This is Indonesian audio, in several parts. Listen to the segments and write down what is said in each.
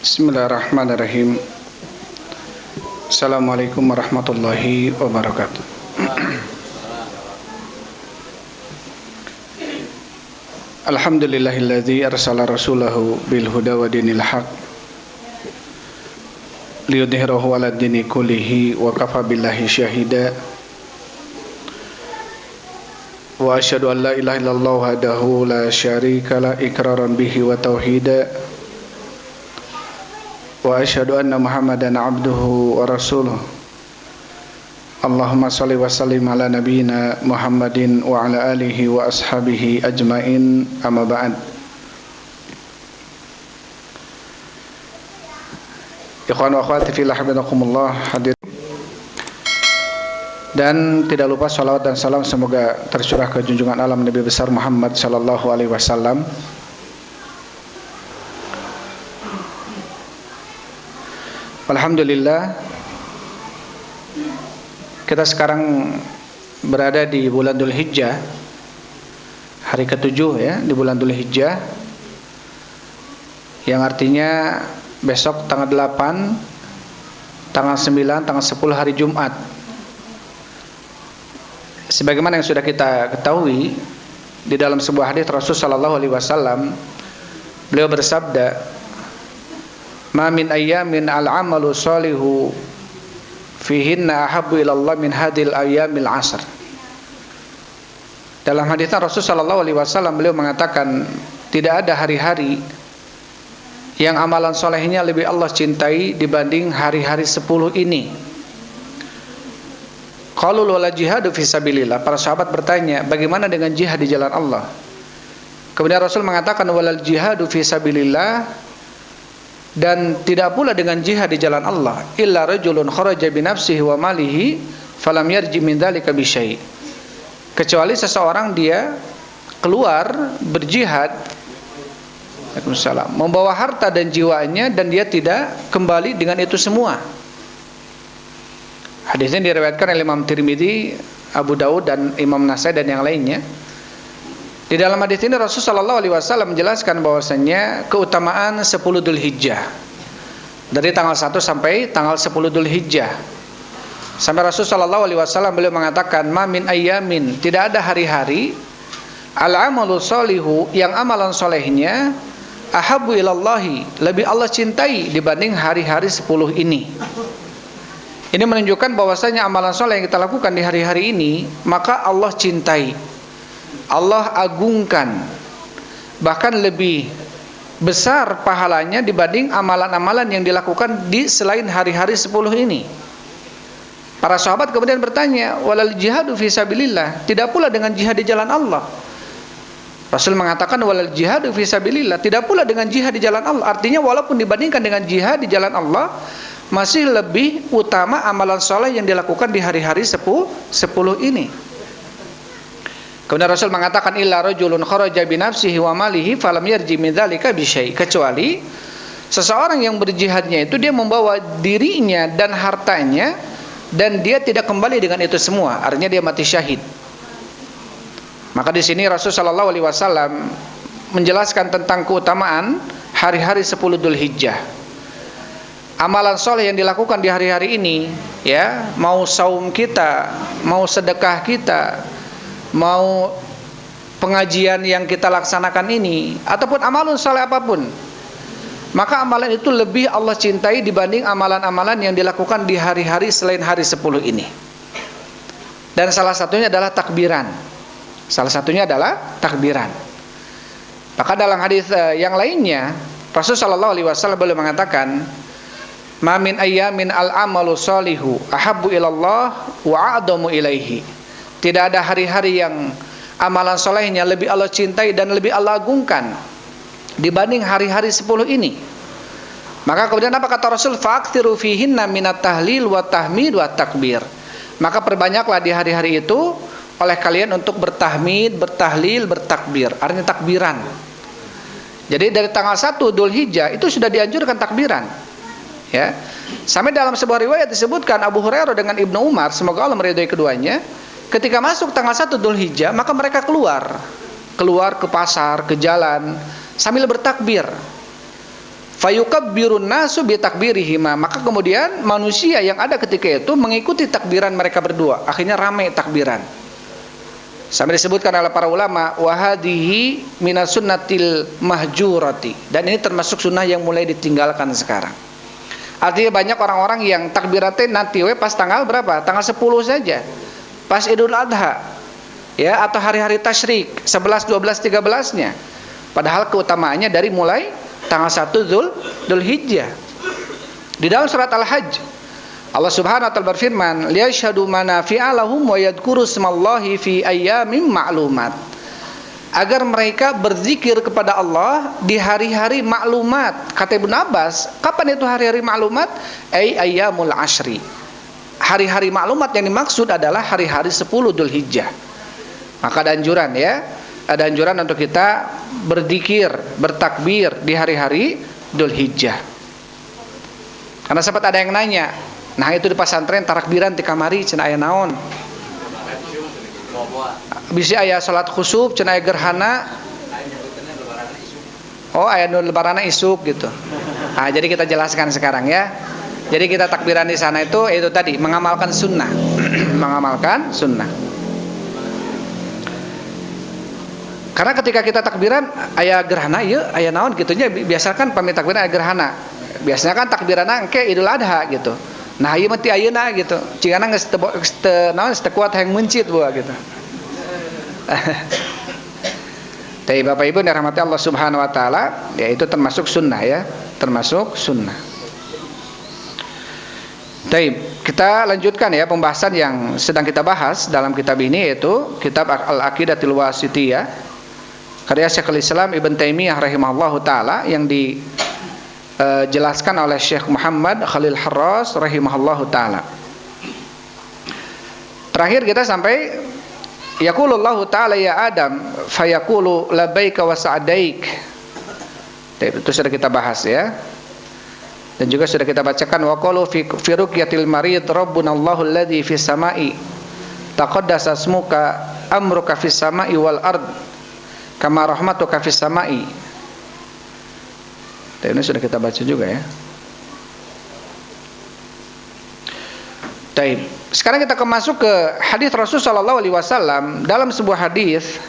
Bismillahirrahmanirrahim. Assalamualaikum warahmatullahi wabarakatuh. Alhamdulillahilladzi arsala rasulahu bil huda wa dinil haq liyudhhirahu 'ala dini kullihi wa kafa billahi syahida. Wa asyhadu an la ilaha illallah wahdahu la syarika la iqraran bihi wa tauhida. Wa asyhadu anna Muhammadan abduhu wa rasuluh. Allahumma shalli wa sallim ala nabiyyina Muhammadin wa ala alihi wa ashabihi ajmain, amma ba'd. Ikhwan wa akhwati fillah habibakumullah, hadir. Dan tidak lupa salawat dan salam semoga tercurah ke junjungan alam Nabi besar Muhammad sallallahu alaihi wasallam. Alhamdulillah, kita sekarang berada di bulan Dzul Hijjah, hari ke-7 ya, di bulan Dzul Hijjah, yang artinya besok tanggal 8, tanggal 9, tanggal 10 hari Jumat. Sebagaimana yang sudah kita ketahui, di dalam sebuah hadis Rasul sallallahu alaihi wasallam, beliau bersabda, "Ma min ayyamin al-amalu shalihu fihinna ahabbu ilallah min hadhil ayyamil 'ashr." Dalam hadisnya Rasul sallallahu alaihi wasallam beliau mengatakan, tidak ada hari-hari yang amalan solehnya lebih Allah cintai dibanding hari-hari 10 ini. Qalu wala jihadu fisabilillah. Para sahabat bertanya, bagaimana dengan jihad di jalan Allah? Kemudian Rasul mengatakan, walal jihadu fisabilillah, dan tidak pula dengan jihad di jalan Allah, illa rajulun kharaja bi nafsihi wa malihi falam yarji min dzalika bi syai'. Kecuali seseorang dia keluar berjihad, Waalaikumsalam, membawa harta dan jiwanya dan dia tidak kembali dengan itu semua. Hadisnya diriwayatkan oleh Imam Tirmidzi, Abu Daud dan Imam Nasai dan yang lainnya. Di dalam hadis ini Rasulullah sallallahu alaihi wasallam menjelaskan bahwasanya keutamaan 10 Dzulhijjah. Dari tanggal 1 sampai tanggal 10 Dzulhijjah. Sampai Rasulullah sallallahu alaihi wasallam beliau mengatakan, "Ma min ayyamin", tidak ada hari-hari, al-amalu sholihu, yang amalan solehnya ahabbu ilallahi, lebih Allah cintai dibanding hari-hari 10 ini. Ini menunjukkan bahwasanya amalan soleh yang kita lakukan di hari-hari ini, maka Allah cintai, Allah agungkan, bahkan lebih besar pahalanya dibanding amalan-amalan yang dilakukan di selain hari-hari 10 ini. Para sahabat kemudian bertanya, walal jihadu fisabilillah, tidak pula dengan jihad di jalan Allah? Rasul mengatakan walal jihadu fisabilillah, tidak pula dengan jihad di jalan Allah. Artinya walaupun dibandingkan dengan jihad di jalan Allah, masih lebih utama amalan soleh yang dilakukan di hari-hari 10 ini. Kemudian Rasul mengatakan, illa rajulun kharaja bi nafsihi wa malihi falam yarji min dzalika bi syai'. Kecuali seseorang yang berjihadnya itu dia membawa dirinya dan hartanya dan dia tidak kembali dengan itu semua, artinya dia mati syahid. Maka di sini Rasul sallallahu alaihi wasallam menjelaskan tentang keutamaan hari-hari 10 Dzulhijjah. Amalan soleh yang dilakukan di hari-hari ini, ya, mau saum kita, mau sedekah kita, mau pengajian yang kita laksanakan ini, ataupun amalan saleh apapun, maka amalan itu lebih Allah cintai dibanding amalan-amalan yang dilakukan di hari-hari selain hari 10 ini. Dan salah satunya adalah takbiran. Maka dalam hadis yang lainnya Rasulullah sallallahu alaihi wasallam beliau mengatakan, ma min ayyamin al-amalu sholihu ahabbu ilallah wa a'damu ilaihi. Tidak ada hari-hari yang amalan solehnya lebih Allah cintai dan lebih Allah agungkan dibanding hari-hari 10 ini. Maka kemudian apa kata Rasul? Fa'aktsiru fihinna minat tahlil wa tahmid wa takbir. Maka perbanyaklah di hari-hari itu oleh kalian untuk bertahmid, bertahlil, bertakbir. Artinya takbiran. Jadi dari tanggal 1 Dzulhijjah itu sudah dianjurkan takbiran. Ya. Sampai dalam sebuah riwayat disebutkan Abu Hurairah dengan Ibnu Umar, semoga Allah meridhai keduanya, ketika masuk tanggal 1 Dzulhijjah, maka mereka keluar ke pasar, ke jalan sambil bertakbir. fayukabbirun nasu bi takbirihima, maka kemudian manusia yang ada ketika itu mengikuti takbiran mereka berdua, akhirnya ramai takbiran. Sampai disebutkan oleh para ulama, wa hadhihi minas sunnatil mahjurati, dan ini termasuk sunnah yang mulai ditinggalkan sekarang. Artinya banyak orang-orang yang takbiratnya nanti pas tanggal berapa? Tanggal 10 saja. Pas Idul Adha. Ya, atau hari-hari tasyrik 11, 12, 13-nya. Padahal keutamaannya dari mulai tanggal 1 Dzulhijjah. Di dalam surat Al-Hajj, Allah Subhanahu wa taala berfirman, liyashhadu manafi'a lahum wa yadhkuru smallahi fi ayyamin ma'lumat. Agar mereka berzikir kepada Allah di hari-hari maklumat. Kata Ibnu Abbas, kapan itu hari-hari maklumat? Ayyamul ashri. Hari-hari maklumat yang dimaksud adalah hari-hari 10 Dzulhijjah. Maka ada anjuran ya, ada anjuran untuk kita berzikir, bertakbir di hari-hari Dzulhijjah. Karena sempat ada yang nanya, nah itu di pesantren takbiran di kamari cenah aya naon? Bisa aya salat khusuf, cenah aya gerhana. Oh, aya nu lebarana isuk gitu. Nah, jadi kita jelaskan sekarang ya. Jadi kita takbiran di sana itu tadi mengamalkan sunnah. Mengamalkan sunnah. Karena ketika kita takbiran aya gerhana ieu, aya naon gitunya, biasakan pamit takbiran aya gerhana. Biasanya kan takbiranna engke Idul Adha gitu. Nah, ieu mah ti ayeuna gitu. Cingana geus teu kuat hayang mencit buah gitu. Tapi Bapak Ibu yang dirahmati Allah Subhanahu wa taala, ya itu termasuk sunnah ya, termasuk sunnah. Baik, kita lanjutkan ya pembahasan yang sedang kita bahas dalam kitab ini, yaitu kitab Al-Aqidatul Wasithiyah karya Syekhul Islam Ibn Taimiyah rahimahullahu taala yang dijelaskan oleh Syekh Muhammad Khalil Harras rahimahullahu taala. Terakhir kita sampai yaqulullahu ta'ala ya Adam fayaqulu labbaika wa sa'daik. Itu sudah kita bahas ya. Dan juga sudah kita bacakan wa qalu fi ruqyatil marid rabbunallahu alladzi fis sama'i taqaddasa ismuka amruka fis sama'i wal ard kama rahmatuka fis sama'i. Ini sudah kita baca juga ya. Baik. Sekarang kita masuk ke hadis Rasul sallallahu alaihi wasallam. Dalam sebuah hadis,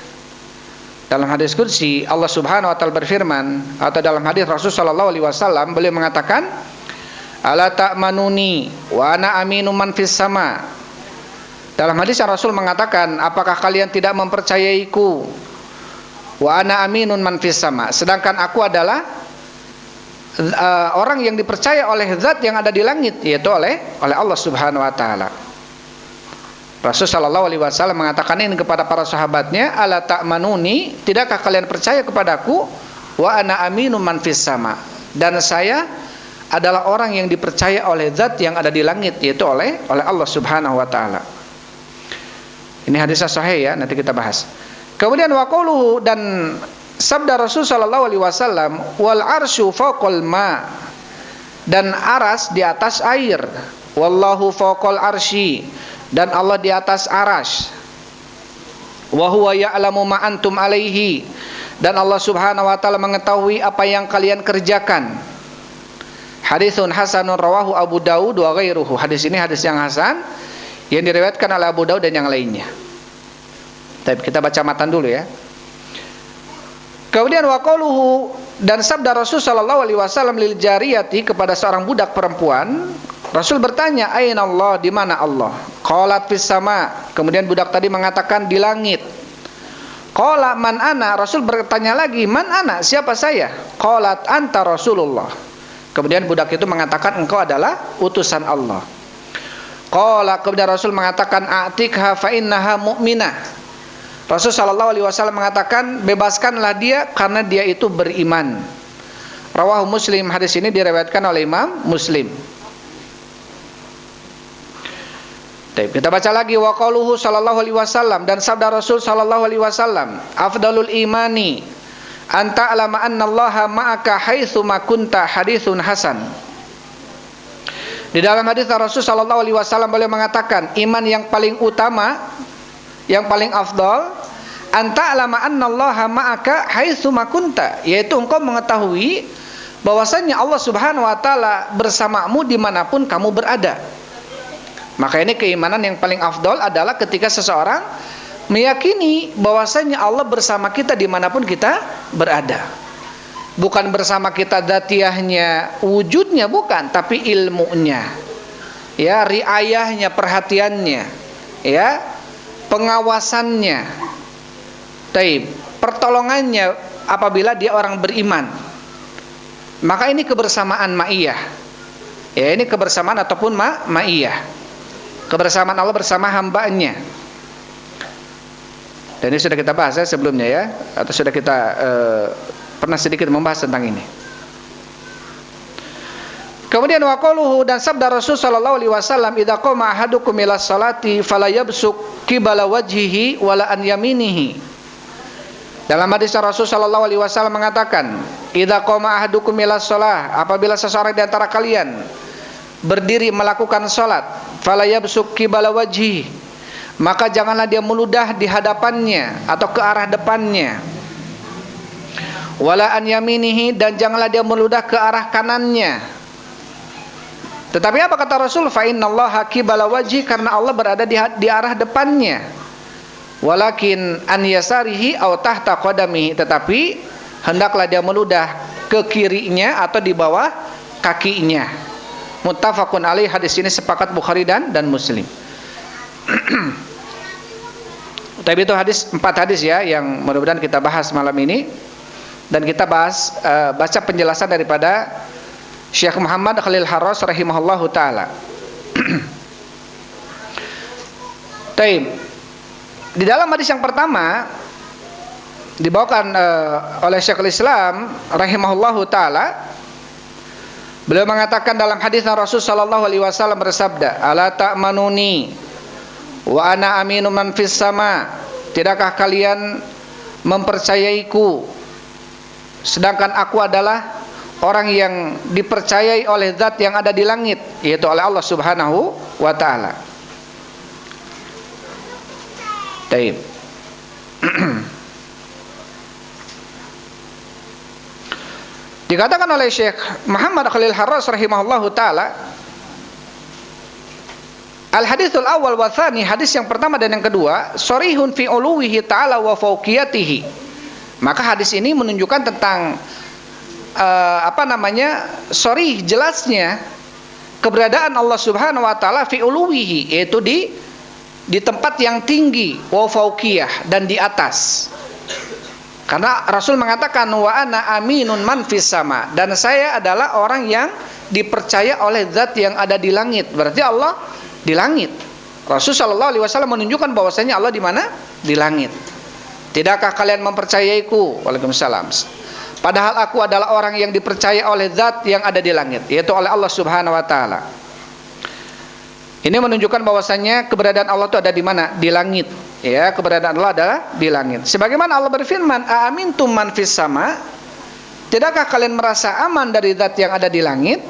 dalam hadis qudsi, Allah Subhanahu wa taala berfirman, atau dalam hadis Rasul sallallahu alaihi wasallam beliau mengatakan, "Ala ta'manuni wa ana aminu man fis sama." Dalam hadis Rasul mengatakan, apakah kalian tidak mempercayaiku? Wa ana aminun man fis sama. Sedangkan aku adalah orang yang dipercaya oleh zat yang ada di langit, yaitu oleh Allah Subhanahu wa taala. Rasul sallallahu alaihi wasallam mengatakan ini kepada para sahabatnya, ala ta'manuni, tidakkah kalian percaya kepadaku? Wa ana aminu man fis sama, dan saya adalah orang yang dipercaya oleh zat yang ada di langit, yaitu oleh Allah Subhanahu wa taala. Ini hadis sahih ya, nanti kita bahas. Kemudian wa qauluhu, dan sabda Rasul sallallahu alaihi wasallam, wal arsyu fawqal ma, dan aras di atas air, wallahu fawqal arsy, dan Allah di atas aras, wa huwa ya'lamu ma antum alaihi, dan Allah Subhanahu wa taala mengetahui apa yang kalian kerjakan. Haditsun hasanun rawahu Abu Daud wa ghairuhu. Hadis ini hadis yang hasan yang diriwayatkan oleh Abu Daud dan yang lainnya. Tapi kita baca matan dulu ya. Kemudian wa qauluhu, dan sabda Rasul sallallahu alaihi wasallam lil jariyati, kepada seorang budak perempuan. Rasul bertanya, aina Allah, di mana Allah? Qalat fis sama. Kemudian budak tadi mengatakan di langit. Qala man ana, Rasul bertanya lagi, man ana, siapa saya? Qalat anta Rasulullah. Kemudian budak itu mengatakan, engkau adalah utusan Allah. Qala, kemudian Rasul mengatakan, a'tikha fa innaha mu'minah. Rasul sallallahu alaihi wasallam mengatakan, bebaskanlah dia karena dia itu beriman. Rawahu Muslim, hadis ini diriwayatkan oleh Imam Muslim. Kita baca lagi, wa qauluhu sallallahu alaihi wasallam, dan sabda Rasul sallallahu alaihi wasallam, afdalul imani anta alama annallaha ma'aka haitsu ma kunta, haditsun hasan. Di dalam hadis Rasul sallallahu alaihi wasallam beliau mengatakan, iman yang paling utama, yang paling afdal, anta alama annallaha ma'aka haitsu ma kunta, yaitu engkau mengetahui bahwasanya Allah Subhanahu wa taala bersamamu dimanapun kamu berada. Maka ini keimanan yang paling afdol adalah ketika seseorang meyakini bahwasanya Allah bersama kita dimanapun kita berada. Bukan bersama kita dzatiyahnya, wujudnya bukan, tapi ilmunya, ya, riayahnya, perhatiannya, ya, pengawasannya, pertolongannya apabila dia orang beriman. Maka ini kebersamaan ma'iyah. Ya, ini kebersamaan ataupun ma'iyah. Kebersamaan Allah bersama hambanya. Dan ini sudah kita bahas ya sebelumnya ya, atau sudah kita pernah sedikit membahas tentang ini. Kemudian waqaluhu, dan sabda Rasul sallallahu alaihi wasallam, idza qama ahadukum ila salati fala yabsuq qibala wajhihi wala an yaminihi. Dalam hadis Rasul sallallahu alaihi wasallam mengatakan, idza qama ahadukum ila shalah, apabila seseorang di antara kalian berdiri melakukan salat, fala yabsuq qibala wajhihi, maka janganlah dia meludah di hadapannya atau ke arah depannya, wala an yaminihi, dan janganlah dia meludah ke arah kanannya. Tetapi apa kata Rasul? Fa innallaha qibala wajhi, karena Allah berada di arah depannya. Walakin an yasarihi aw tahta qadamihi, tetapi hendaklah dia meludah ke kirinya atau di bawah kakinya. Muttafaqun alaih, hadis ini sepakat Bukhari dan Muslim. Tapi itu empat hadis ya yang mudah-mudahan kita bahas malam ini, dan kita bahas baca penjelasan daripada Syekh Muhammad Khalil Harras rahimahullahu taala. Taib. Di dalam hadis yang pertama dibawakan oleh Syekhul Islam rahimahullahu taala, beliau mengatakan dalam hadis Rasul sallallahu alaihi wasallam bersabda, "Ala ta'manuni wa ana aminu man fis sama." Tidakkah kalian mempercayaiku sedangkan aku adalah orang yang dipercayai oleh zat yang ada di langit, yaitu oleh Allah Subhanahu wa taala. Taib. Dikatakan oleh Syekh Muhammad Khalil Harras rahimahullahu taala, al-haditsul awal wa tsani, hadis yang pertama dan yang kedua, sharihun fi uluwihi ta'ala wa fawqiyatihi. Maka hadis ini menunjukkan tentang sharih, jelasnya keberadaan Allah Subhanahu wa taala fi uluwihi, yaitu di tempat yang tinggi, wa fawqiyah, dan di atas. Karena Rasul mengatakan wa ana aminun man fis sama, dan saya adalah orang yang dipercaya oleh zat yang ada di langit. Berarti Allah di langit. Rasul sallallahu alaihi wasallam menunjukkan bahwasanya Allah di mana? Di langit. Tidakkah kalian mempercayaiku? Waalaikumsalam. Padahal aku adalah orang yang dipercaya oleh zat yang ada di langit, yaitu oleh Allah Subhanahu wa taala. Ini menunjukkan bahwasanya keberadaan Allah itu ada di mana? Di langit. Ya, keberadaan Allah adalah di langit. Sebagaimana Allah berfirman, "Aamintum man fis sama?" Tidakkah kalian merasa aman dari zat yang ada di langit?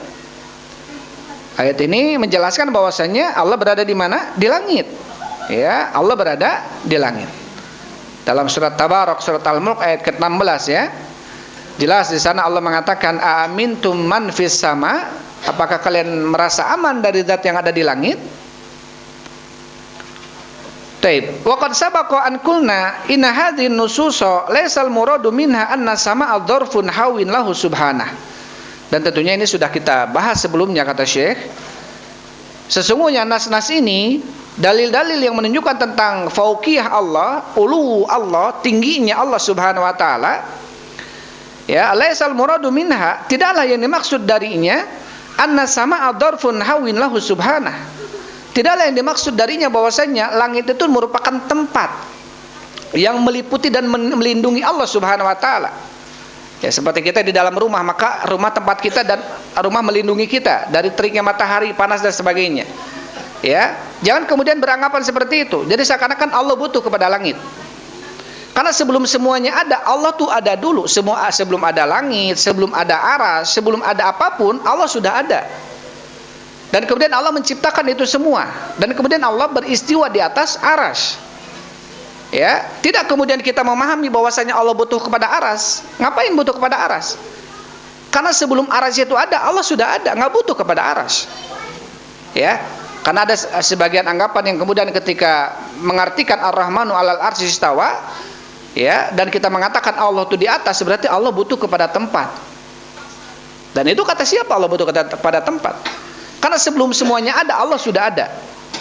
Ayat ini menjelaskan bahwasanya Allah berada di mana? Di langit. Ya, Allah berada di langit. Dalam surat Tabarak, surat Al-Mulk ayat ke-16 ya. Jelas di sana Allah mengatakan, "Aamintum man fis sama?" Apakah kalian merasa aman dari zat yang ada di langit? Taib. Wa qad sabaqa an qulna inna hadhihi nususa laysal muradu minha anna sama'a dzarfun hawin lahu subhanah. Dan tentunya ini sudah kita bahas sebelumnya, kata Syekh. Sesungguhnya nas-nas ini dalil-dalil yang menunjukkan tentang fauqiyah Allah, ulu Allah, tingginya Allah Subhanahu wa taala. Ya, laisal muradu minha, tidaklah yang dimaksud darinya anna sama'a dzarfun hawin lahu subhanah. Tidaklah yang dimaksud darinya bahwasanya langit itu merupakan tempat yang meliputi dan melindungi Allah Subhanahu wa taala. Ya, seperti kita di dalam rumah, maka rumah tempat kita dan rumah melindungi kita dari teriknya matahari, panas dan sebagainya. Ya, jangan kemudian beranggapan seperti itu. Jadi seakan-akan Allah butuh kepada langit. Karena sebelum semuanya ada, Allah tuh ada dulu. Sebelum ada langit, sebelum ada aras, sebelum ada apapun, Allah sudah ada. Dan kemudian Allah menciptakan itu semua. Dan kemudian Allah beristiwa di atas aras. Ya, tidak kemudian kita memahami bahwasanya Allah butuh kepada aras. Ngapain butuh kepada aras? Karena sebelum arsy itu ada, Allah sudah ada, nggak butuh kepada arsy. Ya, karena ada sebagian anggapan yang kemudian ketika mengartikan Ar-Rahmanu 'alal arsy istawa, ya, dan kita mengatakan Allah itu di atas, berarti Allah butuh kepada tempat. Dan itu kata siapa Allah butuh kepada tempat? Karena sebelum semuanya ada, Allah sudah ada.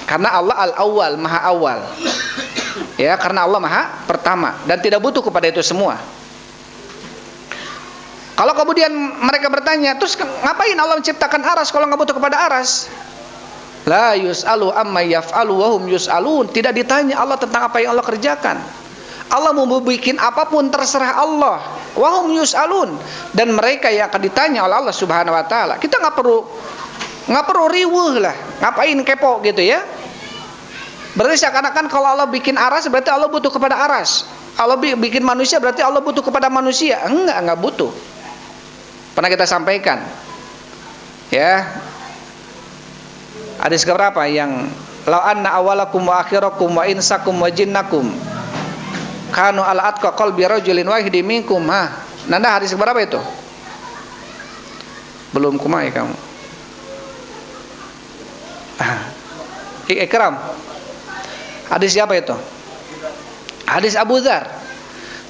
Karena Allah al-awwal, maha awal. Ya, karena Allah maha pertama dan tidak butuh kepada itu semua. Kalau kemudian mereka bertanya, terus ngapain Allah menciptakan aras kalau nggak butuh kepada aras? La yus'alu amma yaf'alu wa hum yus'alun. Tidak ditanya Allah tentang apa yang Allah kerjakan. Allah mau bikin apapun terserah Allah. Wa hum yus'alun, dan mereka yang akan ditanya oleh Allah Subhanahu wa taala. Kita nggak perlu riweuh lah. Ngapain kepo gitu ya? Berarti seakan-akan kalau Allah bikin aras berarti Allah butuh kepada aras. Allah bikin manusia berarti Allah butuh kepada manusia. Enggak butuh. Pernah kita sampaikan. Ya. Hadis keberapa yang la anna awalakum wa akhirakum wa insakum wa jinnakum kanu ala atqa qalbi rajulin wahidin minkum. Nanda hadis keberapa itu? Belum kumai kamu. Ikram. Hadis siapa itu? Hadis Abu Dzar.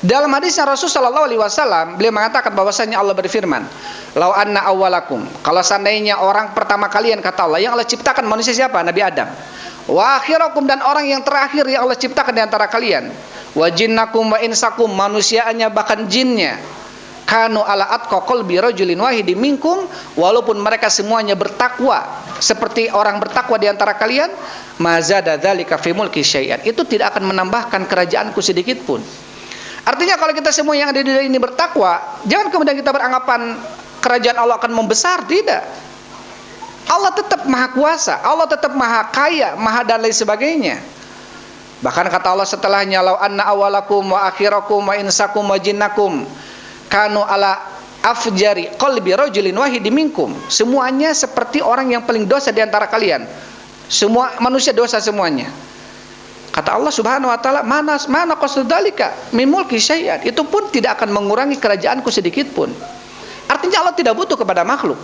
Dalam hadisnya Rasulullah sallallahu alaihi wasallam beliau mengatakan bahwasanya Allah berfirman, "Lau anna awwalakum." Kalau seandainya orang pertama kalian, kata Allah, yang Allah ciptakan manusia siapa? Nabi Adam. "Wa akhirakum," dan orang yang terakhir yang Allah ciptakan di antara kalian. "Wa jinnakum wa insakum," manusianya bahkan jinnya. "Kanu ala atqa qalbi rajulin wahidin minkum," walaupun mereka semuanya bertakwa seperti orang bertakwa di antara kalian, "mazada dzalika fi mulki syai'an." Itu tidak akan menambahkan kerajaanku sedikit pun. Artinya kalau kita semua yang ada di dunia ini bertakwa, jangan kemudian kita beranggapan kerajaan Allah akan membesar. Tidak. Allah tetap maha kuasa, Allah tetap maha kaya, maha dan lain sebagainya. Bahkan kata Allah setelahnya, "Lau anna awalakum wa akhirakum wa insakum wa jinnakum kanu ala afjari qalbi rajulin wahidin minkum." Semuanya seperti orang yang paling dosa di antara kalian. Semua manusia dosa semuanya. Kata Allah Subhanahu wa taala, "Mana qasdalika min mulki syai'an." Itu pun tidak akan mengurangi kerajaanku sedikit pun. Artinya Allah tidak butuh kepada makhluk.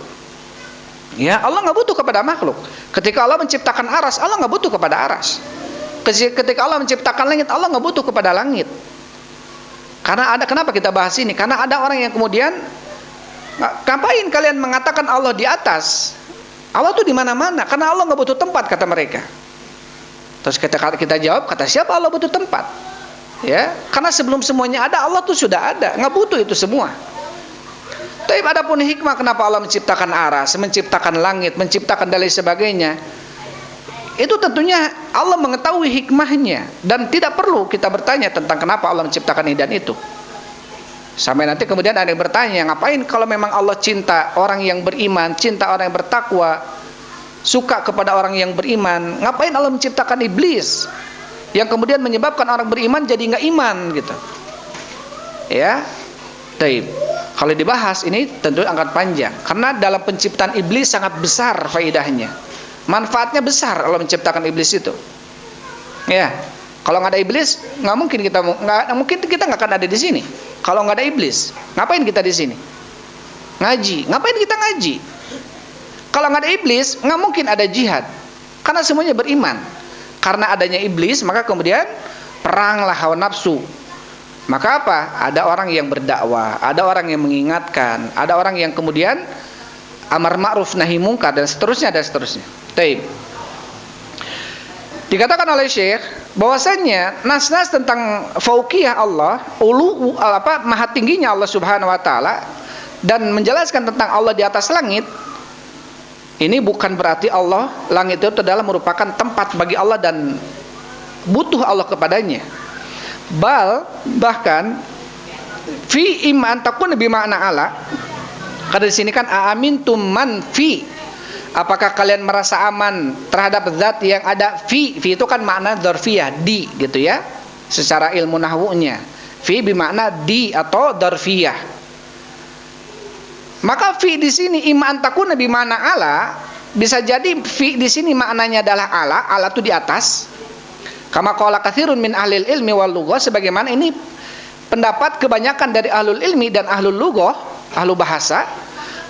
Ya, Allah nggak butuh kepada makhluk. Ketika Allah menciptakan aras, Allah nggak butuh kepada aras. Ketika Allah menciptakan langit, Allah nggak butuh kepada langit. Kenapa kita bahas ini? Karena ada orang yang kemudian, ngapain kalian mengatakan Allah di atas? Allah tuh di mana-mana. Karena Allah nggak butuh tempat, kata mereka. Terus kita jawab, kata siapa Allah butuh tempat? Ya, karena sebelum semuanya ada, Allah tuh sudah ada, nggak butuh itu semua. Tapi adapun hikmah kenapa Allah menciptakan aras, menciptakan langit, menciptakan dan lain sebagainya, itu tentunya Allah mengetahui hikmahnya, dan tidak perlu kita bertanya tentang kenapa Allah menciptakan ini dan itu. Sampai nanti kemudian ada yang bertanya, ngapain kalau memang Allah cinta orang yang beriman, cinta orang yang bertakwa, suka kepada orang yang beriman, ngapain Allah menciptakan iblis yang kemudian menyebabkan orang beriman jadi nggak iman gitu? Ya, taib. Kalau dibahas ini tentu akan panjang, karena dalam penciptaan iblis sangat besar faedahnya, manfaatnya besar Allah menciptakan iblis itu. Ya, kalau nggak ada iblis nggak mungkin kita nggak akan ada di sini. Kalau nggak ada iblis, ngapain kita di sini? Ngaji, ngapain kita ngaji? Kalau nggak ada iblis, nggak mungkin ada jihad. Karena semuanya beriman. Karena adanya iblis, maka kemudian peranglah hawa nafsu. Maka apa? Ada orang yang berdakwah, ada orang yang mengingatkan, ada orang yang kemudian amar ma'ruf nahi mungkar, dan seterusnya dan seterusnya. Taib. Dikatakan oleh Syekh bahwasanya nas-nas tentang fauqiyah Allah, maha tingginya Allah Subhanahu wa taala, dan menjelaskan tentang Allah di atas langit. Ini bukan berarti Allah, langit itu adalah merupakan tempat bagi Allah dan butuh Allah kepadanya. Bahkan fi iman takun lebih makna ala. Karena di sini kan amintum man fi. Apakah kalian merasa aman terhadap zat yang ada fi? Fi itu kan makna dzarfiyah, di gitu ya. Secara ilmu nahwunya. Fi bermakna di atau dzarfiyah. Maka fi di sini iman takun lebih makna ala, bisa jadi fi di sini maknanya adalah ala itu di atas. Kama qala katsirun min ahlil ilmi wal lughah, sebagaimana ini pendapat kebanyakan dari ahlul ilmi dan ahlul lughah, ahlu bahasa,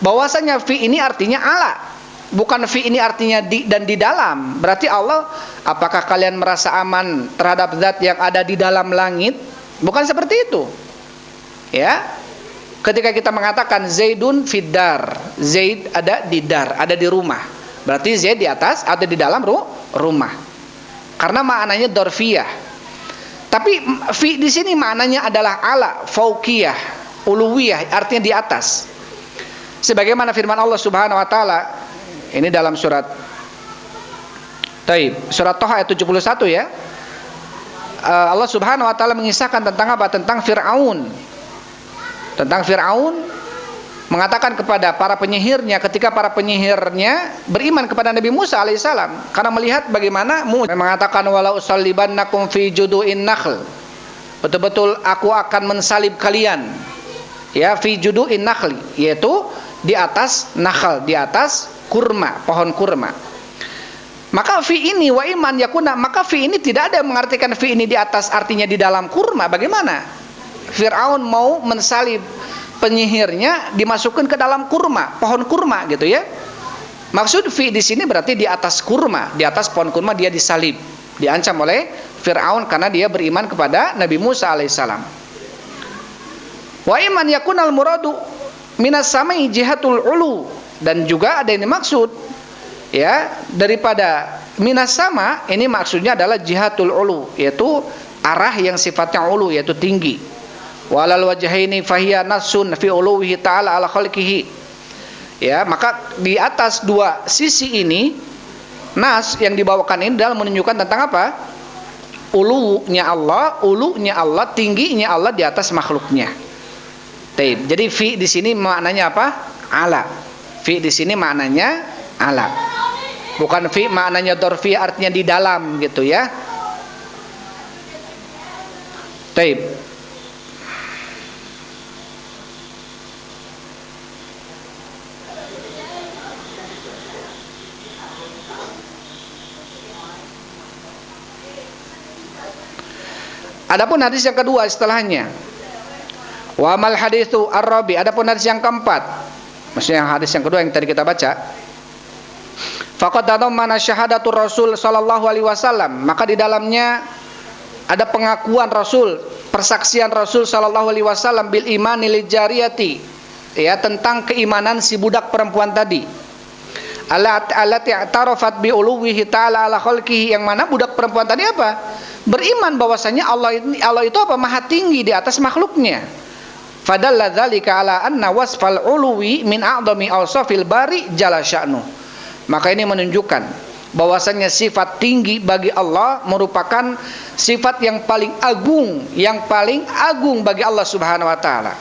bahwasanya fi ini artinya ala, bukan fi ini artinya di dan di dalam. Berarti Allah, apakah kalian merasa aman terhadap zat yang ada di dalam langit? Bukan seperti itu. Ya. Ketika kita mengatakan Zaidun fiddar, Zaid ada di dar, ada di rumah. Berarti Zaid di atas atau di dalam rumah. Karena maknanya dorfiyah. Tapi fi di sini maknanya adalah ala, fauqiyah, uluwiyah, artinya di atas. Sebagaimana firman Allah Subhanahu wa taala ini dalam surat surat Thaha ayat 71 ya. Allah Subhanahu wa taala mengisahkan tentang apa? Tentang Firaun. Tentang Firaun mengatakan kepada para penyihirnya, ketika para penyihirnya beriman kepada Nabi Musa alaihissalam, karena melihat bagaimana Musa mengatakan wala usallibannakum fi judu'in nakhl, betul-betul aku akan mensalib kalian ya fi judu'in nakhli, yaitu di atas nakhl, di atas kurma, pohon kurma. Maka fi ini wa iman yakuna, maka fi ini tidak ada yang mengartikan fi ini di atas artinya di dalam kurma. Bagaimana Fir'aun mau mensalib penyihirnya, dimasukkan ke dalam kurma, pohon kurma gitu ya. Maksud fi di sini berarti di atas kurma, di atas pohon kurma dia disalib, diancam oleh Fir'aun karena dia beriman kepada Nabi Musa alaihissalam. Wa iman yakunal muradu minas samai jihatul ulu, dan juga ada yang dimaksud ya daripada minas sama, ini maksudnya adalah jihatul ulu, yaitu arah yang sifatnya ulu, yaitu tinggi. Walal wajhaini fahiya nasun fi uluwihi ta'ala ala khalqihi. Ya, maka di atas dua sisi ini nas yang dibawakan ini dalam menunjukkan tentang apa? Ulunya Allah, tingginya Allah di atas makhluknya. Jadi fi di sini maknanya apa? Ala. Fi di sini maknanya ala. Bukan fi maknanya dorfi, artinya di dalam gitu ya. Taib. Adapun hadis yang kedua setelahnya, wa mal haditsu ar-rabi, adapun hadis yang keempat, maksudnya hadis yang kedua yang tadi kita baca, faqad tadammana syahadatur Rasul sallallahu alaihi wasallam, maka di dalamnya ada pengakuan Rasul, persaksian Rasul sallallahu alaihi wasallam bil imani lil jariyati, ya, tentang keimanan si budak perempuan tadi. Allati i'tarafat bi uluwihi ta'ala ala khalqihi, yang mana budak perempuan tadi apa? Beriman bahwasanya Allah itu apa? Maha tinggi di atas makhluknya. Fadalla dzalika ala anna wasfal uluwi min a'dhami awsafil bari jalla sya'nu. Maka ini menunjukkan bahwasanya sifat tinggi bagi Allah merupakan sifat yang paling agung bagi Allah Subhanahu wa taala.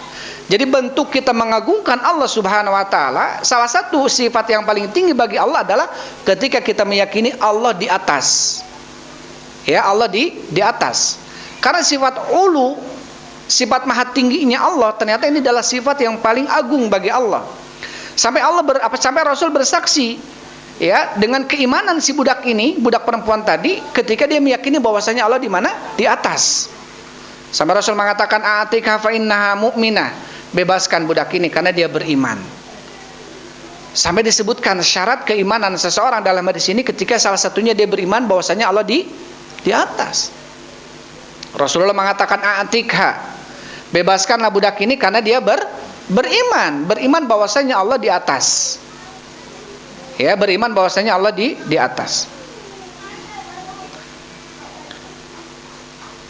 Jadi bentuk kita mengagungkan Allah Subhanahu wa taala, salah satu sifat yang paling tinggi bagi Allah adalah ketika kita meyakini Allah di atas. Ya, Allah di atas. Karena sifat ulu, sifat maha tingginya Allah, ternyata ini adalah sifat yang paling agung bagi Allah. Sampai Rasul bersaksi ya dengan keimanan si budak ini, budak perempuan tadi, ketika dia meyakini bahwasanya Allah di mana? Di atas. Sampai Rasul mengatakan a'tika fa innaha mu'minah, bebaskan budak ini karena dia beriman. Sampai disebutkan syarat keimanan seseorang dalam hadis ini ketika salah satunya dia beriman bahwasanya Allah di atas. Rasulullah mengatakan a'tikha, bebaskanlah budak ini karena dia beriman bahwasanya Allah di atas. Ya, beriman bahwasanya Allah di atas.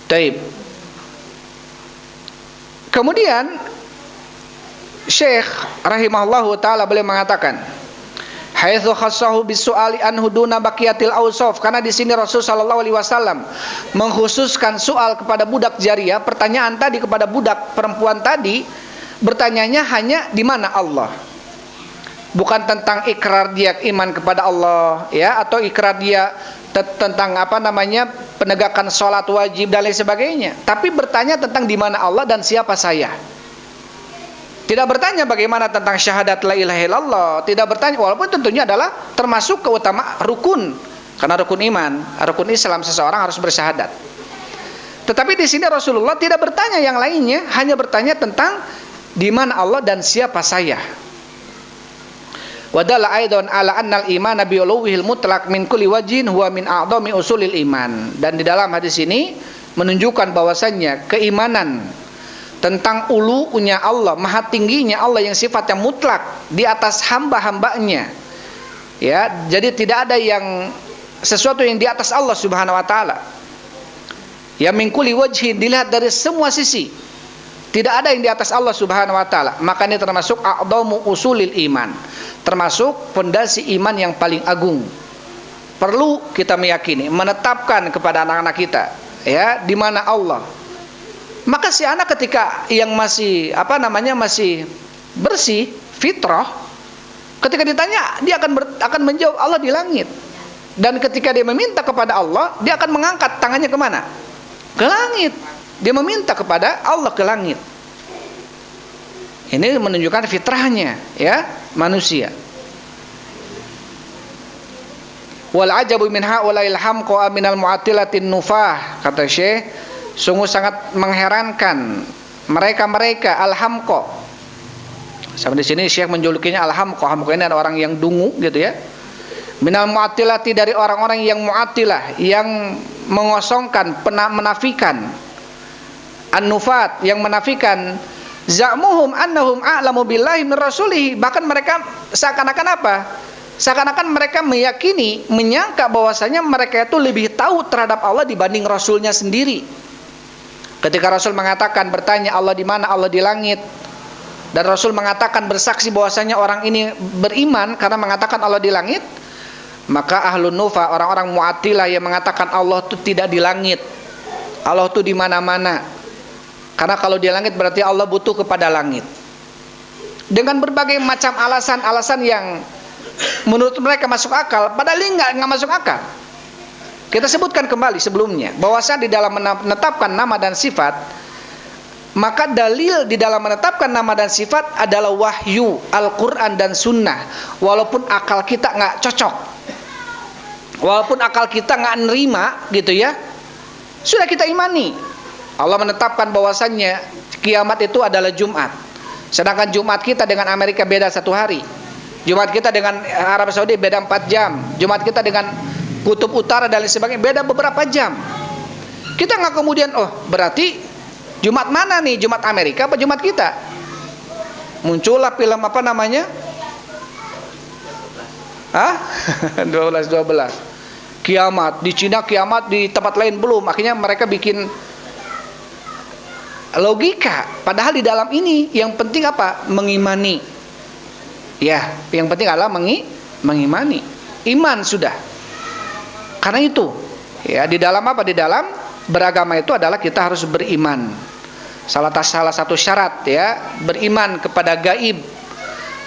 Taib. Kemudian Syekh rahimahullahu taala beliau mengatakan haitsu khassahu bisu'ali anhu duna baqiyatil awsaf, karena di sini Rasul sallallahu alaihi wasallam mengkhususkan soal kepada budak jariyah, pertanyaan tadi kepada budak perempuan tadi, bertanyanya hanya di mana Allah. Bukan tentang ikrar dia iman kepada Allah ya, atau ikrar dia tentang penegakan sholat wajib dan lain sebagainya, tapi bertanya tentang di mana Allah dan siapa saya. Tidak bertanya bagaimana tentang syahadat la ilaha illallah, tidak bertanya, walaupun tentunya adalah termasuk keutamaan rukun, karena rukun iman, rukun Islam seseorang harus bersyahadat. Tetapi di sini Rasulullah tidak bertanya yang lainnya, hanya bertanya tentang di mana Allah dan siapa saya. Wa dalla aidan ala annal imana bi uluwihil mutlaq min kulli wajhin huwa min a'dhami usulil iman. Dan di dalam hadis ini menunjukkan bahwasannya keimanan tentang ulunya Allah, maha tingginya Allah yang sifatnya mutlak di atas hamba-hambanya. Ya, jadi tidak ada yang sesuatu yang di atas Allah Subhanahu wa taala. Ya min kulli wajhin, dilihat dari semua sisi. Tidak ada yang di atas Allah Subhanahu wa taala. Maka ini termasuk a'dhamu usulil iman. Termasuk fondasi iman yang paling agung. Perlu kita meyakini, menetapkan kepada anak-anak kita, ya, di mana Allah. Maka si anak ketika yang masih masih bersih, fitrah, ketika ditanya dia akan menjawab Allah di langit. Dan ketika dia meminta kepada Allah, dia akan mengangkat tangannya kemana? Ke langit. Dia meminta kepada Allah ke langit. Ini menunjukkan fitrahnya, ya, manusia. Wal ajabu min haula'il hamqa minal mu'attilatin nufah, kata Syekh, sungguh sangat mengherankan mereka-mereka al-hamqa. Sampai di sini Syekh menjulukinya al-hamqa. Hamqa ini ada orang yang dungu gitu ya. Minal mu'attilati, dari orang-orang yang mu'attilah, yang mengosongkan, menafikan. An-nufat, yang menafikan. Za'muhum annahum a'lamu billahi min rasulih. Bahkan mereka seakan-akan apa? Seakan-akan mereka meyakini, menyangka bahwasanya mereka itu lebih tahu terhadap Allah dibanding Rasulnya sendiri. Ketika Rasul mengatakan, bertanya Allah di mana? Allah di langit. Dan Rasul mengatakan, bersaksi bahwasanya orang ini beriman karena mengatakan Allah di langit. Maka ahlun nufa, orang-orang mu'attilah yang mengatakan Allah itu tidak di langit, Allah itu di mana-mana. Karena kalau di langit berarti Allah butuh kepada langit. Dengan berbagai macam alasan-alasan yang menurut mereka masuk akal, padahal ini nggak masuk akal. Kita sebutkan kembali sebelumnya bahwasanya di dalam menetapkan nama dan sifat, maka dalil di dalam menetapkan nama dan sifat adalah wahyu, Al-Quran dan Sunnah. Walaupun akal kita nggak cocok, walaupun akal kita nggak nerima, gitu ya, sudah kita imani. Allah menetapkan bahwasannya kiamat itu adalah Jumat. Sedangkan Jumat kita dengan Amerika beda 1 hari. Jumat kita dengan Arab Saudi beda 4 jam. Jumat kita dengan Kutub Utara dan lain sebagainya beda beberapa jam. Kita nggak kemudian, oh berarti Jumat mana nih? Jumat Amerika apa Jumat kita? Muncullah film apa namanya? 12. Kiamat di Cina, kiamat di tempat lain belum. Akhirnya mereka bikin logika, padahal di dalam ini yang penting apa? Mengimani. Ya, yang penting adalah mengimani. Iman sudah. Karena itu, ya, di dalam apa? Di dalam beragama itu adalah kita harus beriman. Salah satu syarat, ya, beriman kepada gaib,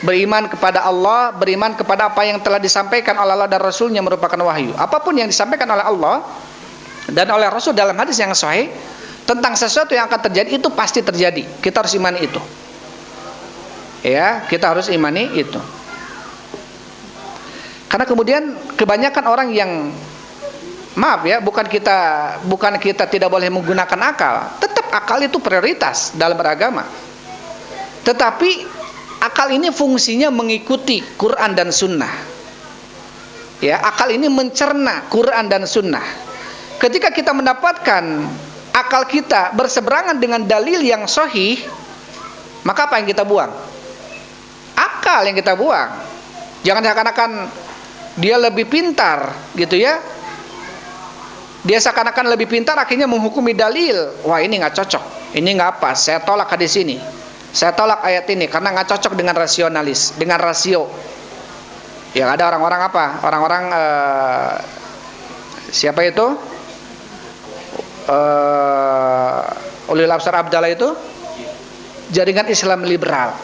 beriman kepada Allah, beriman kepada apa yang telah disampaikan oleh Allah dan Rasulnya merupakan wahyu. Apapun yang disampaikan oleh Allah dan oleh Rasul dalam hadis yang sahih tentang sesuatu yang akan terjadi, itu pasti terjadi. Kita harus imani itu. Ya, kita harus imani itu. Karena kemudian kebanyakan orang yang, maaf ya, bukan kita tidak boleh menggunakan akal. Tetap akal itu prioritas dalam beragama. Tetapi akal ini fungsinya mengikuti Quran dan Sunnah. Ya, akal ini mencerna Quran dan Sunnah. Ketika kita mendapatkan akal kita berseberangan dengan dalil yang sahih, maka apa yang kita buang? Akal yang kita buang. Jangan seakan-akan dia lebih pintar, gitu ya. Dia seakan-akan lebih pintar, akhirnya menghukumi dalil. Wah, ini nggak cocok, ini nggak pas, saya tolak hadis ini, saya tolak ayat ini karena nggak cocok dengan rasionalis, dengan rasio. Ya, ada orang-orang apa? Orang-orang siapa itu? Ulil Absar Abdallah itu jaringan Islam liberal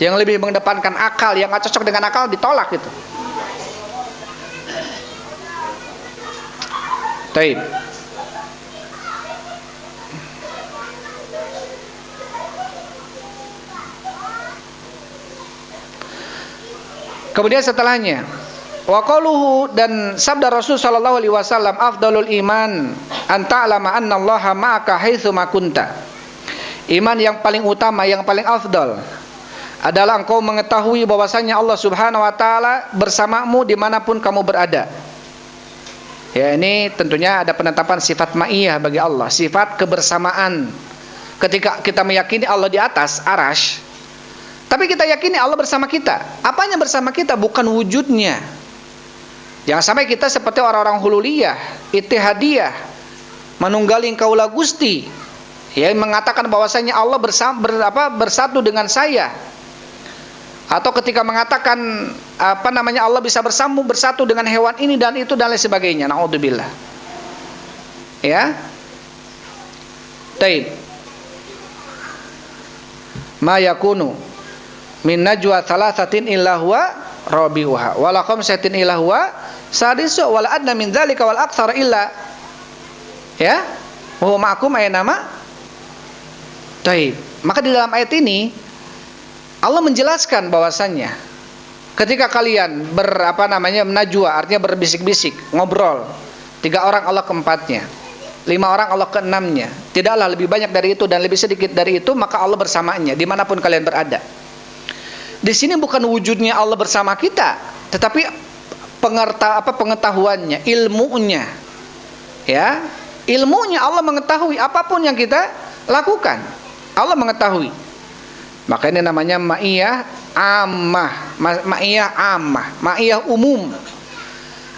yang lebih mengedepankan akal, yang nggak cocok dengan akal ditolak gitu. Taib. Kemudian setelahnya, wa qauluhu, dan sabda Rasul sallallahu alaihi wasallam, afdalul iman an ta'lama anna Allaha ma'aka haitsu ma kunta. Iman yang paling utama, yang paling afdal adalah engkau mengetahui bahwasanya Allah Subhanahu wa taala bersamamu dimanapun kamu berada. Ya, ini tentunya ada penetapan sifat ma'iyah bagi Allah, sifat kebersamaan. Ketika kita meyakini Allah di atas arasy, tapi kita yakini Allah bersama kita. Apanya bersama kita? Bukan wujudnya. Jangan sampai kita seperti orang-orang hululiyah, ittihadiyah, manunggaling kaula Gusti, yang mengatakan bahwasanya Allah bersatu dengan saya. Atau ketika mengatakan Allah bisa bersatu dengan hewan ini dan itu dan lain sebagainya. Naudzubillah. Ya. Taib. Ma yakunu min najwa thalathatin illa huwa rabi'uha wala khamsatin illa huwa sadisu wala adna min dzalika wal aktsara illa ya wa huwa ma'akum aina ma. Taib. Maka di dalam ayat ini Allah menjelaskan bahwasannya ketika kalian menajwa, artinya berbisik-bisik, ngobrol, 3 orang Allah keempatnya, 5 orang Allah keenamnya, tidaklah lebih banyak dari itu dan lebih sedikit dari itu, maka Allah bersamanya dimanapun kalian berada. Di sini bukan wujudnya Allah bersama kita, tetapi pengetahuannya, ilmunya, ya, ilmunya Allah mengetahui apapun yang kita lakukan, Allah mengetahui. Maka ini namanya ma'iyah ammah, ma'iyah umum.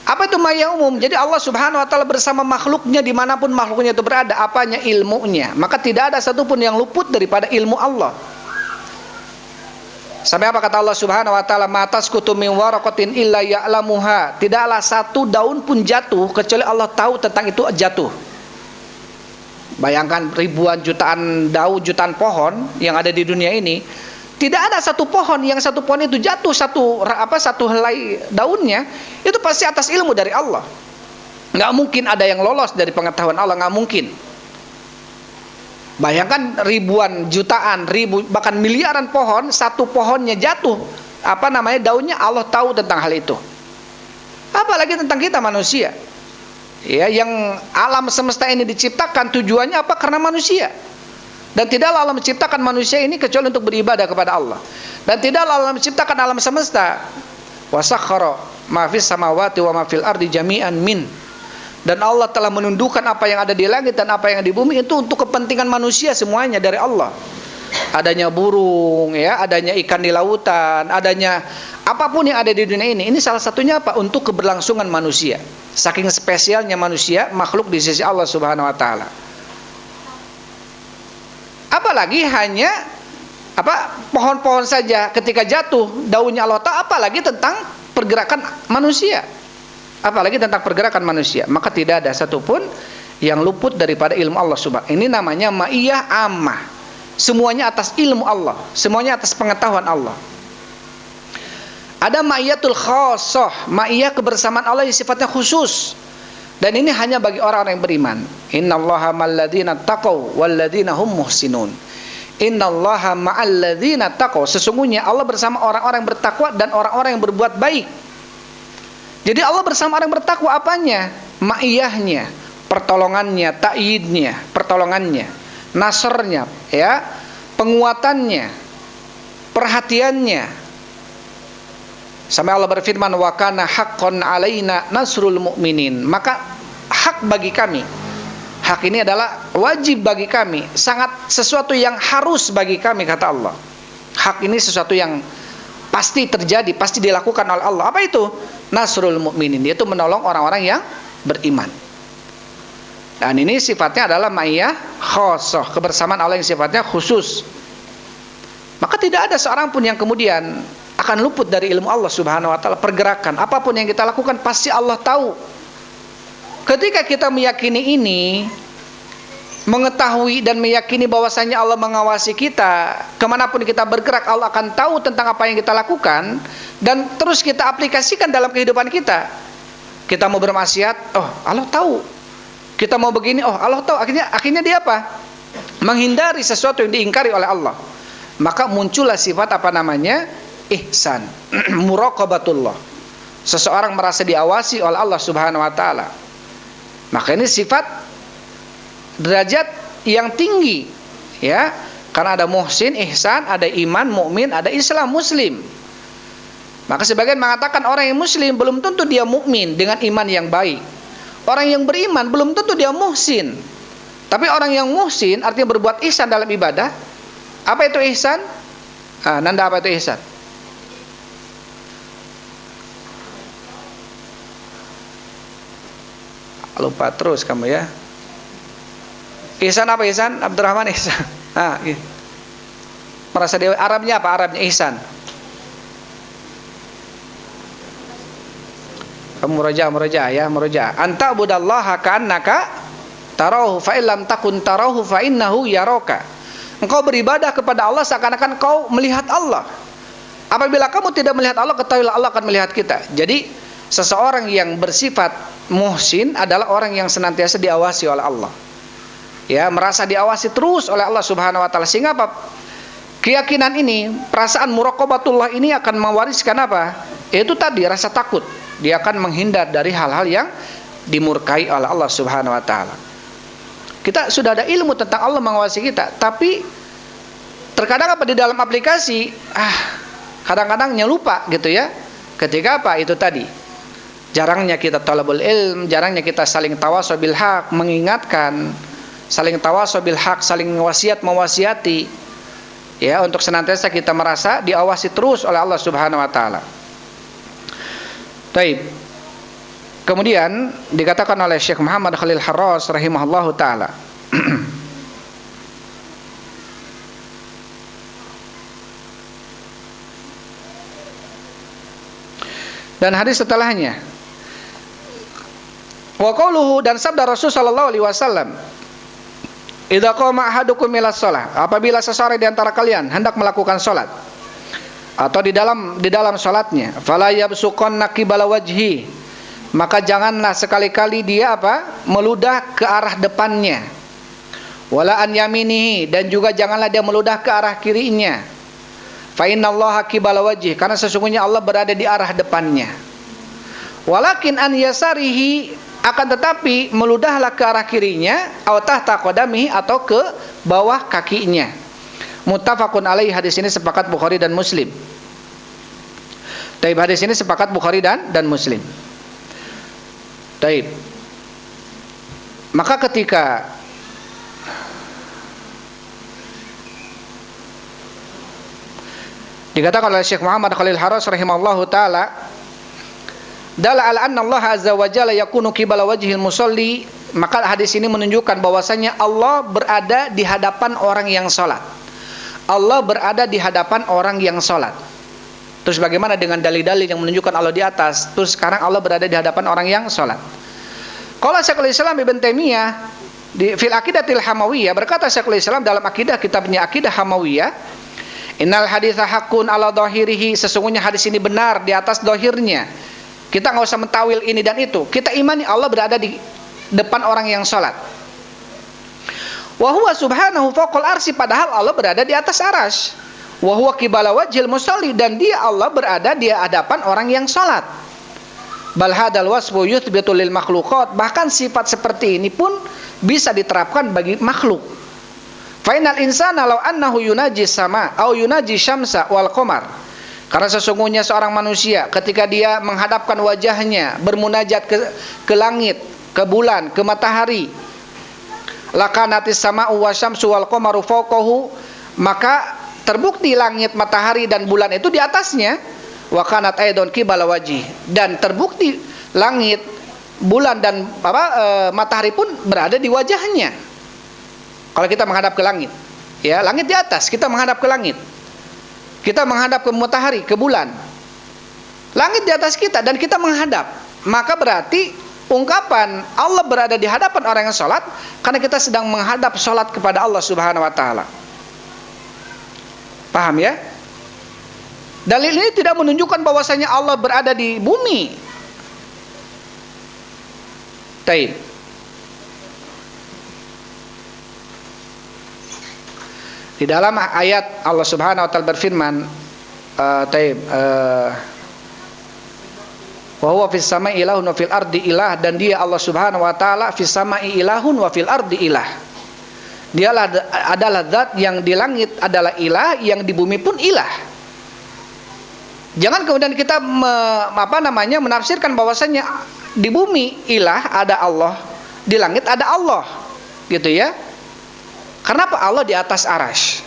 Apa itu ma'iyah umum? Jadi Allah Subhanahu wa taala bersama makhluknya dimanapun makhluknya itu berada. Apanya? Ilmunya. Maka tidak ada satupun yang luput daripada ilmu Allah. Sampai apa kata Allah Subhanahu wa taala? Ma tasqutu min waraqatin illa ya'lamuha. Tidaklah satu daun pun jatuh kecuali Allah tahu tentang itu jatuh. Bayangkan ribuan jutaan daun, jutaan pohon yang ada di dunia ini, tidak ada satu pohon itu jatuh satu helai daunnya itu pasti atas ilmu dari Allah. Nggak mungkin ada yang lolos dari pengetahuan Allah, nggak mungkin. Bayangkan ribuan, jutaan, bahkan miliaran pohon, satu pohonnya jatuh, daunnya, Allah tahu tentang hal itu. Apalagi tentang kita manusia. Ya, yang alam semesta ini diciptakan tujuannya apa? Karena manusia. Dan tidaklah Allah menciptakan manusia ini kecuali untuk beribadah kepada Allah. Dan tidaklah Allah menciptakan alam semesta. Wa sakhkhara ma fis samawati wa ma fil ardi jami'an min. Dan Allah telah menundukkan apa yang ada di langit dan apa yang di bumi itu untuk kepentingan manusia semuanya dari Allah. Adanya burung, ya, adanya ikan di lautan, adanya apapun yang ada di dunia ini salah satunya apa? Untuk keberlangsungan manusia. Saking spesialnya manusia, makhluk di sisi Allah Subhanahu wa taala. Apalagi hanya pohon-pohon saja ketika jatuh daunnya Allah taala, apalagi tentang pergerakan manusia. Apalagi tentang pergerakan manusia. Maka tidak ada satupun yang luput daripada ilmu Allah Subhanahu. Ini namanya ma'iyah ammah. Semuanya atas ilmu Allah, semuanya atas pengetahuan Allah. Ada ma'iyatul khassah, ma'iyah kebersamaan Allah yang sifatnya khusus. Dan ini hanya bagi orang-orang yang beriman. Innallaha ma'alladzina taqaw walladzina hum muhsinun. Innallaha ma'alladzina taqaw. Sesungguhnya Allah bersama orang-orang yang bertakwa dan orang-orang yang berbuat baik. Jadi Allah bersama orang yang bertakwa apanya? Ma'iyahnya, pertolongannya, ta'yidnya, pertolongannya, nasrnya, ya, penguatannya, perhatiannya. Sampai Allah berfirman, wa kana haqqan alaina nasrul mu'minin. Maka hak bagi kami, hak ini adalah wajib bagi kami, sangat sesuatu yang harus bagi kami, kata Allah. Hak ini sesuatu yang pasti terjadi, pasti dilakukan oleh Allah. Apa itu? Nasrul mu'minin, yaitu menolong orang-orang yang beriman. Dan ini sifatnya adalah ma'iyah khassah, kebersamaan Allah yang sifatnya khusus. Maka tidak ada seorang pun yang kemudian akan luput dari ilmu Allah Subhanahu wa taala. Pergerakan apapun yang kita lakukan pasti Allah tahu. Ketika kita meyakini ini, mengetahui dan meyakini bahwasanya Allah mengawasi kita, kemanapun kita bergerak Allah akan tahu tentang apa yang kita lakukan, dan terus kita aplikasikan dalam kehidupan kita. Kita mau bermaksiat, oh Allah tahu. Kita mau begini, oh Allah tahu. Akhirnya dia apa? Menghindari sesuatu yang diingkari oleh Allah. Maka muncullah sifat ihsan, muraqabatullah. Seseorang merasa diawasi oleh Allah Subhanahu wa taala. Maka ini sifat derajat yang tinggi, ya. Karena ada muhsin, ihsan, ada iman, mukmin, ada Islam, muslim. Maka sebagian mengatakan orang yang muslim belum tentu dia mukmin dengan iman yang baik. Orang yang beriman belum tentu dia muhsin. Tapi orang yang muhsin artinya berbuat ihsan dalam ibadah. Apa itu ihsan? Nanda, apa itu ihsan? Lupa terus kamu ya. Ihsan apa ihsan? Abdurrahman ihsan. Iya. Merasa dewa. Arabnya apa? Arabnya ihsan. Kamu muraja ya, muraja. Anta budallaha ka'annaka tarahu fa illam takun tarahu fa innahu yaraka. Engkau beribadah kepada Allah seakan-akan kau melihat Allah. Apabila kamu tidak melihat Allah, ketahuilah Allah akan melihat kita. Jadi seseorang yang bersifat muhsin adalah orang yang senantiasa diawasi oleh Allah. Ya, merasa diawasi terus oleh Allah Subhanahu wa taala. Sehingga apa? Keyakinan ini, perasaan muraqabatullah ini akan mewariskan apa? Itu tadi rasa takut. Dia akan menghindar dari hal-hal yang dimurkai oleh Allah Subhanahu wa taala. Kita sudah ada ilmu tentang Allah mengawasi kita, tapi terkadang apa di dalam aplikasi kadang-kadangnya lupa gitu ya. Ketika apa? Itu tadi. Jarangnya kita talabul ilm, jarangnya kita saling tawasul bil haq, mengingatkan, saling tawasul bil haq, saling mewasiati. Ya, untuk senantiasa kita merasa diawasi terus oleh Allah Subhanahu wa taala. Baik. Kemudian dikatakan oleh Syekh Muhammad Khalil Harras rahimahullahu taala. Dan hadis setelahnya. Wa qauluhu, dan sabda Rasul sallallahu alaihi wasallam, "Idza qama ahadukum ilas shalah," apabila seseorang di antara kalian hendak melakukan salat atau di dalam salatnya, fala yabsuqanna qibala wajhi, maka janganlah sekali-kali dia meludah ke arah depannya, wala an yaminihi, dan juga janganlah dia meludah ke arah kirinya, fa innallaha qibala wajhi, karena sesungguhnya Allah berada di arah depannya, walakin an yasarihi, akan tetapi meludahlah ke arah kirinya, atau tahta qadamihi, atau ke bawah kakinya. Muttafaqun alaihi, hadis ini sepakat Bukhari dan Muslim. Taib, hadis ini sepakat Bukhari dan Muslim. Taib. Maka ketika dikatakan oleh Syekh Muhammad Khalil Harras rahimahullahu taala, dalla ala anna Allah azza wa jalla yakunu qibala wajhil musalli, maka hadis ini menunjukkan bahwasanya Allah berada di hadapan orang yang salat. Allah berada di hadapan orang yang salat. Terus bagaimana dengan dalil-dalil yang menunjukkan Allah di atas? Terus sekarang Allah berada di hadapan orang yang salat. Qala Syekhul Islam Ibnu Taimiyah di fil Aqidatil Hamawiyah, berkata Syekhul Islam dalam akidah kitabnya Aqidah Hamawiyah, innal haditsa haqqun ala dhahirihi, sesungguhnya hadis ini benar di atas dhahirnya. Kita enggak usah mentawil ini dan itu. Kita imani Allah berada di depan orang yang salat. Wa huwa subhanahu fawqal arsy, padahal Allah berada di atas arsy. Wa huwa qibala wajhil musalli, dan dia Allah berada di hadapan orang yang salat. Bal hadal wasfu yuthbitu lil makhluqat, bahkan sifat seperti ini pun bisa diterapkan bagi makhluk. Fa innal insana law annahu yunaji sama au yunaji syamsa wal qamar, karena sesungguhnya seorang manusia ketika dia menghadapkan wajahnya bermunajat ke langit, ke bulan, ke matahari, lakanatis sama'u wasyamsu wal qamaru fawqahu, maka terbukti langit, matahari dan bulan itu di atasnya, wa kanat aidon qibala wajhi, dan terbukti langit, bulan dan matahari pun berada di wajahnya. Kalau kita menghadap ke langit, ya, langit di atas, kita menghadap ke langit. Kita menghadap ke matahari, ke bulan. Langit di atas kita dan kita menghadap. Maka berarti ungkapan Allah berada di hadapan orang yang salat karena kita sedang menghadap salat kepada Allah Subhanahu wa taala. Paham ya? Dalil ini tidak menunjukkan bahwasanya Allah berada di bumi. Taib. Di dalam ayat Allah Subhanahu wa taala berfirman, wa huwa fis samai ilahun wa fil ardi ilah, dan dia Allah Subhanahu wa taala fis samai ilahun wa fil ardi ilah. Dia adalah zat yang di langit adalah ilah, yang di bumi pun ilah. Jangan kemudian kita menafsirkan bahwasanya di bumi ilah ada Allah, di langit ada Allah, gitu ya. Karena apa? Allah di atas arasy,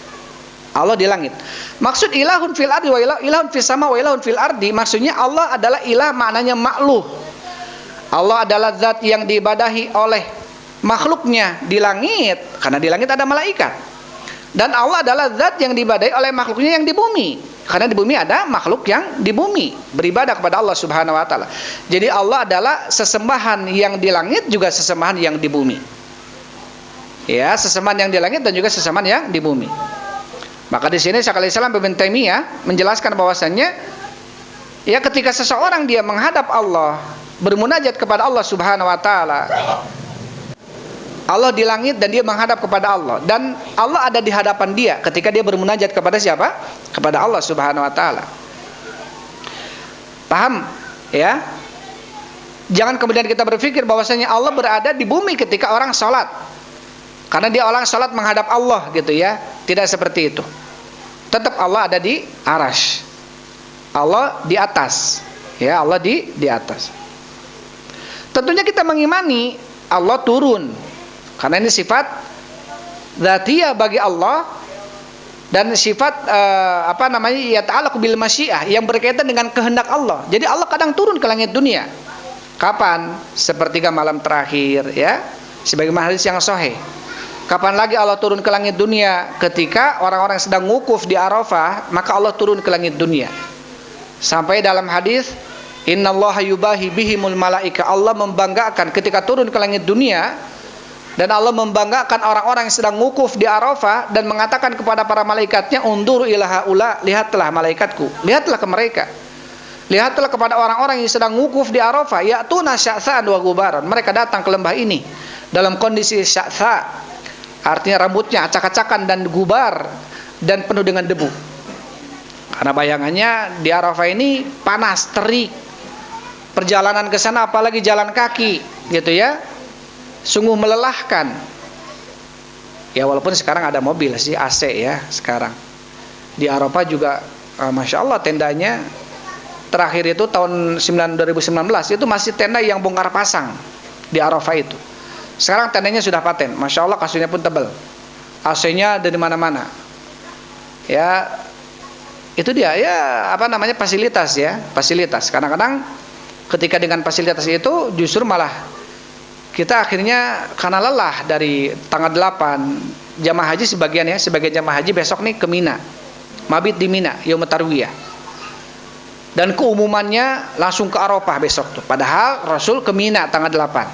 Allah di langit. Maksud ilahun fil ardi wa ilahun fis sama wa ilahun fil ardi, maksudnya Allah adalah ilah, maknanya makhluk. Allah adalah zat yang diibadahi oleh makhluknya di langit, karena di langit ada malaikat. Dan Allah adalah zat yang diibadahi oleh makhluknya yang di bumi, karena di bumi ada makhluk yang di bumi beribadah kepada Allah Subhanahu wa taala. Jadi Allah adalah sesembahan yang di langit juga sesembahan yang di bumi. Ya, sesembahan yang di langit dan juga sesembahan yang di bumi. Maka di sini Syekhul Islam Ibnu Taimiyah menjelaskan bahwasannya ya ketika seseorang dia menghadap Allah, bermunajat kepada Allah Subhanahu wa taala, Allah di langit dan dia menghadap kepada Allah, dan Allah ada di hadapan dia ketika dia bermunajat kepada siapa? Kepada Allah Subhanahu wa taala. Paham? Ya. Jangan kemudian kita berpikir bahwasanya Allah berada di bumi ketika orang salat, karena dia orang salat menghadap Allah, gitu ya. Tidak seperti itu. Tetap Allah ada di arasy. Allah di atas. Ya, Allah di atas. Tentunya kita mengimani Allah turun, karena ini sifat dzatiyah bagi Allah, dan sifat yata'allaqu bil masyiah, yang berkaitan dengan kehendak Allah. Jadi Allah kadang turun ke langit dunia. Kapan? Sepertiga malam terakhir, ya. Sebagaimana hadis yang sahih. Kapan lagi Allah turun ke langit dunia? Ketika orang-orang sedang wukuf di Arafah, maka Allah turun ke langit dunia. Sampai dalam hadis, innallaha yubahi bihimul malaika, Allah membanggakan ketika turun ke langit dunia, dan Allah membanggakan orang-orang yang sedang wukuf di Arafah dan mengatakan kepada para malaikatnya, unduru ila haula, lihatlah malaikatku, lihatlah ke mereka. Lihatlah kepada orang-orang yang sedang wukuf di Arafah, ya'tuna sya'than wa gubaran, mereka datang ke lembah ini dalam kondisi sya'tha, artinya rambutnya acak-acakan dan gubar dan penuh dengan debu. Karena bayangannya di Arafah ini panas, terik. Perjalanan ke sana apalagi jalan kaki, gitu ya. Sungguh melelahkan. Ya walaupun sekarang ada mobil sih, AC ya sekarang. Di Arafah juga Masya Allah tendanya terakhir itu tahun 2019 itu masih tenda yang bongkar pasang di Arafah itu. Sekarang tendanya sudah paten, Masya Allah, kasurnya pun tebal, AC-nya dari mana-mana. Ya, itu dia ya fasilitas ya, fasilitas. Kadang-kadang ketika dengan fasilitas itu justru malah kita akhirnya karena lelah dari tanggal 8 jamaah haji sebagian jamaah haji besok nih ke Mina, mabit di Mina, Yaumut Tarwiyah. Dan keumumannya langsung ke Arafah besok tuh. Padahal Rasul ke Mina tanggal 8.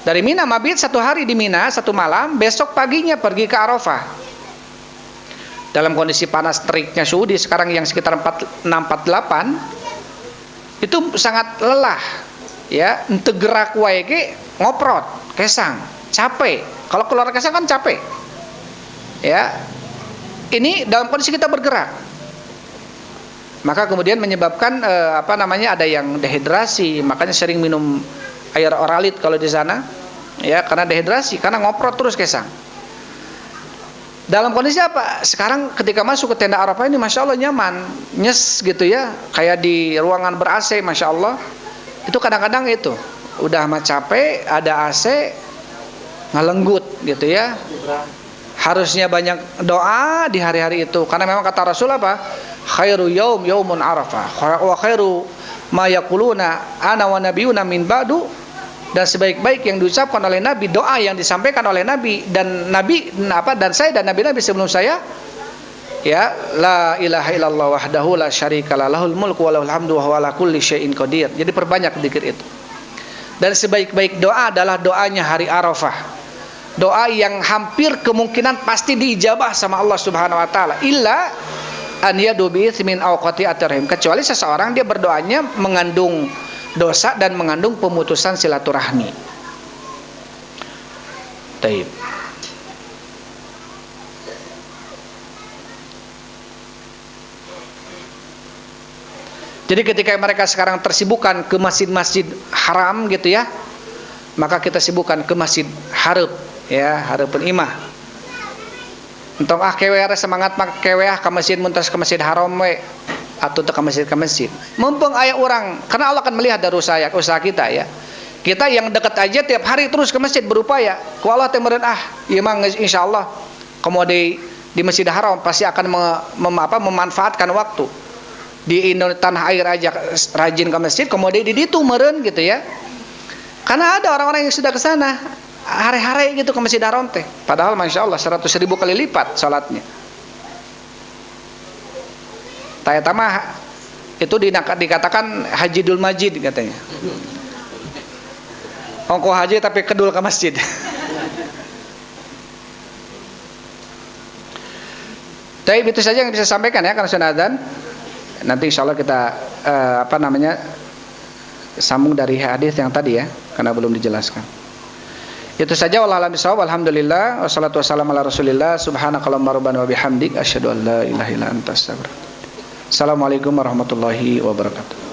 Dari Mina mabit 1 hari di Mina, 1 malam, besok paginya pergi ke Arafah. Dalam kondisi panas teriknya suhu di sekarang yang sekitar 46-48, itu sangat lelah. Ya, ente gerak wae ge ngoprot, kesang, capek. Kalau keluar kesang kan capek. Ya. Ini dalam kondisi kita bergerak. Maka kemudian menyebabkan ada yang dehidrasi, makanya sering minum air oralit kalau di sana, ya, karena dehidrasi, karena ngoprot terus kesang. Dalam kondisi apa? Sekarang ketika masuk ke tenda Arafah ini, Masya Allah nyaman, nyes gitu ya, kayak di ruangan ber-AC, Masya Allah. Itu kadang-kadang itu, udah mah capek, ada AC, ngelenggut gitu ya. Harusnya banyak doa di hari-hari itu, karena memang kata Rasul apa? Khairu yaumun Arafah, wa khairu ma yaquluna ana wa nabiyuna min ba'du, dan sebaik-baik yang diucapkan oleh Nabi, doa yang disampaikan oleh Nabi dan saya dan nabi-nabi sebelum saya, ya, la ilaha illallah wahdahu la syarikalah lahul mulku wa lahul hamdu wa huwa ala kulli syai'in qadir. Jadi perbanyak zikir itu. Dan sebaik-baik doa adalah doanya hari Arafah. Doa yang hampir kemungkinan pasti diijabah sama Allah Subhanahu wa taala, illa an yadu bi itsmin aw qati'atir rahim, kecuali seseorang dia berdoanya mengandung dosa dan mengandung pemutusan silaturahmi. Taib. Jadi ketika mereka sekarang tersibukkan ke masjid-masjid haram gitu ya, maka kita sibukkan ke masjid Harab, ya, Harapun Imah. Entong keweh semangat mak keweh ke masjid muntas ke masjid haram we atau ke masjid. Mumpung aya orang, karena Allah akan melihat dari usaha kita ya. Kita yang dekat aja tiap hari terus ke masjid berupaya. Ku Allah teh meureun ieu mah insyaallah komo di Masjid Haram pasti akan memanfaatkan waktu. Di tanah air aja rajin ke masjid, kemudian di ditu meureun gitu ya. Karena ada orang-orang yang sudah ke sana hari-hari gitu ke Masjid Haram teh. Padahal Masya Allah 100.000 kali lipat salatnya. Taya tamah itu dikatakan hajidul majid katanya. Ongko haji tapi kedul ke masjid. Tapi itu saja yang bisa sampaikan ya karena sudah azan. Nanti insya Allah kita sambung dari hadis yang tadi ya, karena belum dijelaskan. Itu saja, wallahu a'lam bishawab. Alhamdulillah wassalatu wassalamu ala Rasulillah. Subhanakallahumma rabbana wa bihamdik asyhadu an la ilaha illa anta astaghfiruka. Assalamualaikum warahmatullahi wabarakatuh.